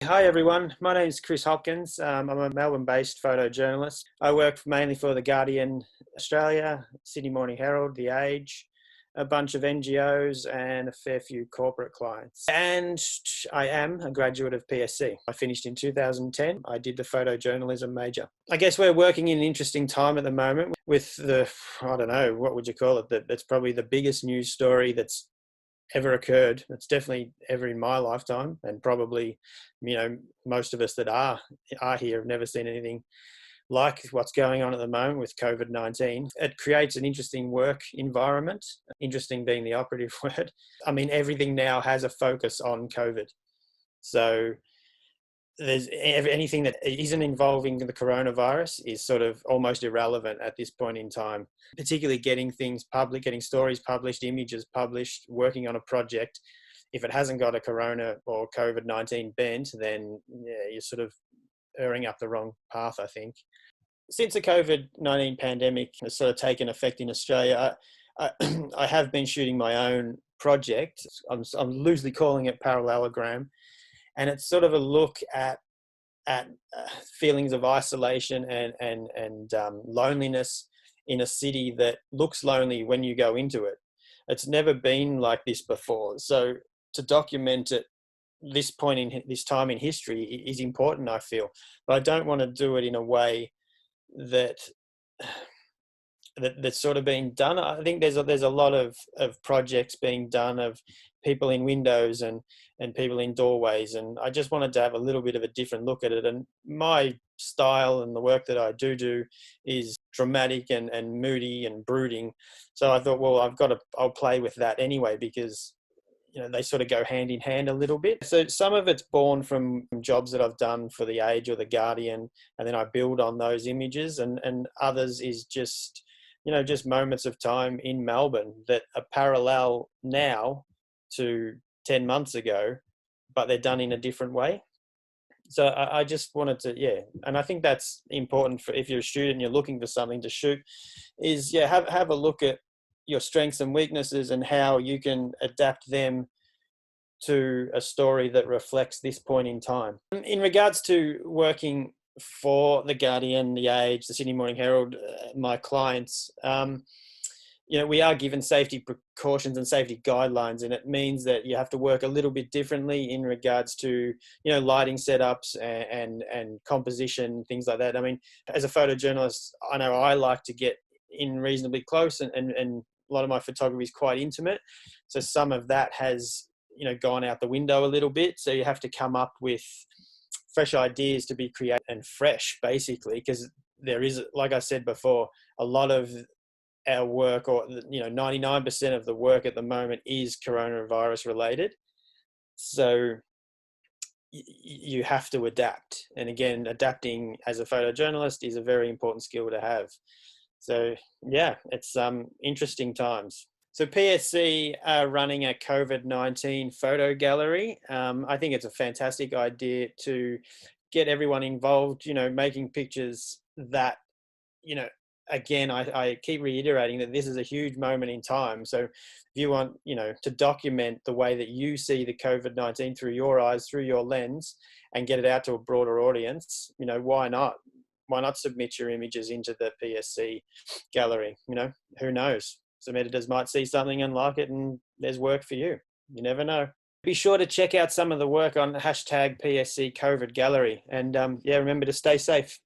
Hi everyone, my name is Chris Hopkins. I'm a Melbourne-based photojournalist. I work mainly for The Guardian Australia, Sydney Morning Herald, The Age, a bunch of NGOs and a fair few corporate clients. And I am a graduate of PSC. I finished in 2010. I did the photojournalism major. I guess we're working in an interesting time at the moment with I don't know, what would you call it? That's probably the biggest news story that's ever occurred. It's definitely ever in my lifetime, and probably, most of us that are here have never seen anything like what's going on at the moment with COVID-19. It creates an interesting work environment, interesting being the operative word. I mean, everything now has a focus on COVID. So there's anything that isn't involving the coronavirus is sort of almost irrelevant at this point in time, particularly getting things public, getting stories published, images published, working on a project. If it hasn't got a corona or COVID-19 bent, then you're sort of erring up the wrong path, I think. Since the COVID-19 pandemic has sort of taken effect in Australia, I have been shooting my own project. I'm loosely calling it Parallelogram. And it's sort of a look at feelings of isolation and loneliness in a city that looks lonely when you go into it. It's never been like this before. So to document it this time in history is important, I feel. But I don't want to do it in a way that's sort of being done. I think there's a lot of projects being done of people in windows and people in doorways, and I just wanted to have a little bit of a different look at it. And my style and the work that I do is dramatic and moody and brooding. So I thought, well, I'll play with that anyway, because they sort of go hand in hand a little bit. So some of it's born from jobs that I've done for The Age or The Guardian, and then I build on those images, and others is just just moments of time in Melbourne that are parallel now to 10 months ago, but they're done in a different way. So I just wanted to, and I think that's important for if you're a student and you're looking for something to shoot, is have a look at your strengths and weaknesses and how you can adapt them to a story that reflects this point in time. In regards to working for The Guardian, The Age, the Sydney Morning Herald, my clients, we are given safety precautions and safety guidelines, and it means that you have to work a little bit differently in regards to, lighting setups and composition, things like that. I mean, as a photojournalist, I know I like to get in reasonably close, and a lot of my photography is quite intimate. So some of that has, gone out the window a little bit. So you have to come up with fresh ideas to be creative and fresh, basically, because there is, like I said before, a lot of our work, or 99% of the work at the moment is coronavirus related. So you have to adapt, and again, adapting as a photojournalist is a very important skill to have. So it's interesting times. So PSC are running a COVID-19 photo gallery. I think it's a fantastic idea to get everyone involved, making pictures that, again, I keep reiterating that this is a huge moment in time. So if you want, to document the way that you see the COVID-19 through your eyes, through your lens, and get it out to a broader audience, why not? Why not submit your images into the PSC gallery? Who knows? Some editors might see something and like it, and there's work for you. You never know. Be sure to check out some of the work on #PSC COVID Gallery. And remember to stay safe.